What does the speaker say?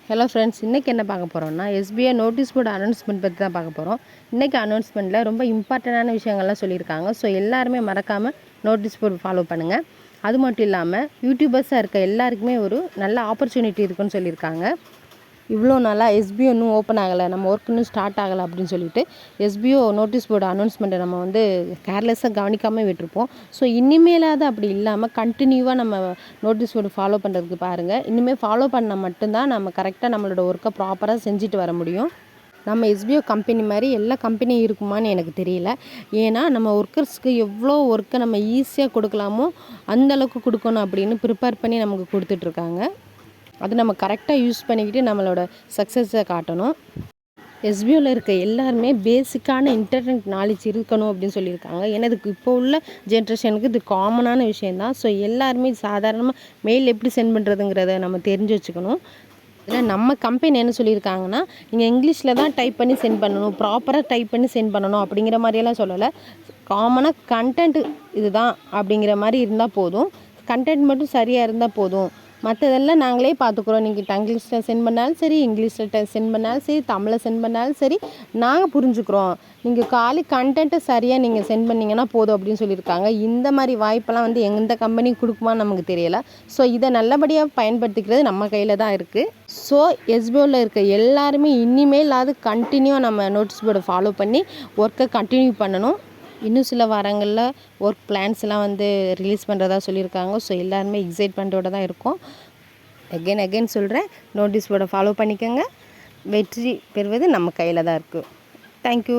Hello friends, இன்றைக்கி என்ன பார்க்க போகிறோம்னா எஸ்பிஐ நோட்டீஸ் போர்டு அனௌன்ஸ்மெண்ட் பற்றி தான் பார்க்க போகிறோம். இன்றைக்கி அனௌன்ஸ்மெண்ட்டில் ரொம்ப இம்பார்ட்டண்டான விஷயங்கள்லாம் சொல்லியிருக்காங்க. ஸோ எல்லாருமே மறக்காமல் நோட்டீஸ் போர்டு ஃபாலோ பண்ணுங்கள். அது மட்டும் இல்லாமல் யூடியூபர்ஸாக இருக்க எல்லாருக்குமே ஒரு நல்ல ஆப்பர்ச்சுனிட்டி இருக்குன்னு சொல்லியிருக்காங்க. இவ்வளோ நாளாக எஸ்பிஓ இன்னும் ஓப்பன் ஆகலை, நம்ம ஒர்க் இன்னும் ஸ்டார்ட் ஆகலை அப்படின்னு சொல்லிட்டு எஸ்பிஓ நோட்டீஸ் போர்டு அனௌன்ஸ்மெண்ட்டை நம்ம கேர்லெஸ்ஸாக கவனிக்காமல் விட்டுருப்போம். ஸோ இனிமேலாவது அப்படி இல்லாமல் கண்டினியூவாக நம்ம நோட்டீஸ் போர்டு ஃபாலோ பண்ணுறதுக்கு பாருங்கள். இனிமேல் ஃபாலோ பண்ணால் மட்டும்தான் நம்ம கரெக்டாக நம்மளோட ஒர்க்கை ப்ராப்பராக செஞ்சுட்டு வர முடியும். நம்ம எஸ்பிஓ கம்பெனி மாதிரி எல்லா கம்பெனியும் இருக்குமான்னு எனக்கு தெரியல. ஏன்னா நம்ம ஒர்க்கர்ஸ்க்கு எவ்வளோ ஒர்க்கை நம்ம ஈஸியாக கொடுக்கலாமோ அந்தளவுக்கு கொடுக்கணும் அப்படின்னு ப்ரிப்பேர் பண்ணி நமக்கு கொடுத்துட்ருக்காங்க. அது நம்ம கரெக்டாக யூஸ் பண்ணிக்கிட்டு நம்மளோட சக்ஸஸை காட்டணும். எஸ்பிஓவில் இருக்க எல்லாருமே பேசிக்கான இன்டர்நெட் நாலேஜ் இருக்கணும் அப்படின்னு சொல்லியிருக்காங்க. ஏன்னா இதுக்கு இப்போ உள்ள ஜென்ரேஷனுக்கு இது காமனான விஷயந்தான். ஸோ எல்லாருமே சாதாரணமாக மெயில் எப்படி சென்ட் பண்ணுறதுங்கிறத நம்ம தெரிஞ்சு வச்சுக்கணும். இதில் நம்ம கம்பெனி என்ன சொல்லியிருக்காங்கன்னா, நீங்கள் இங்கிலீஷில் தான் டைப் பண்ணி சென்ட் பண்ணணும், ப்ராப்பராக டைப் பண்ணி சென்ட் பண்ணணும் அப்படிங்கிற மாதிரியெல்லாம் சொல்லலை. காமனாக கண்டென்ட் இதுதான் அப்படிங்கிற மாதிரி இருந்தால் போதும். கண்டென்ட் மட்டும் சரியாக இருந்தால் போதும். மற்றதெல்லாம் நாங்களே பார்த்துக்குறோம். நீங்கள் இங்கிலீஷில் சென்ட் பண்ணாலும் சரி, இங்கிலீஷில் சென்ட் பண்ணாலும் சரி, தமிழில் சென்ட் பண்ணாலும் சரி, நாங்கள் புரிஞ்சுக்கிறோம். நீங்கள் காலி கண்டென்ட்டை சரியாக நீங்கள் சென்ட் பண்ணிங்கன்னா போதும் அப்படின்னு சொல்லியிருக்காங்க. இந்த மாதிரி வாய்ப்பெல்லாம் எந்த கம்பெனி கொடுக்குமான்னு நமக்கு தெரியலை. ஸோ இதை நல்லபடியாக பயன்படுத்திக்கிறது நம்ம கையில் தான் இருக்குது. ஸோ எஸ்பிஓவில் இருக்க எல்லாருமே இனிமேலாவது கண்டினியூவாக நம்ம நோட்டீஸ் போர்டை ஃபாலோ பண்ணி ஒர்க்கை கண்டினியூ பண்ணணும். இன்னும் சில வாரங்களில் ஒர்க் பிளான்ஸ்லாம் ரிலீஸ் பண்ணுறதா சொல்லியிருக்காங்க. ஸோ எல்லாருமே எக்ஸைட்மெண்ட்டோடு தான் இருக்கும். அகெயின் சொல்கிறேன், நோட்டீஸ் போர்டை ஃபாலோ பண்ணிக்கோங்க. வெற்றி பெறுவது நம்ம கையில் தான் இருக்குது. தேங்க்யூ.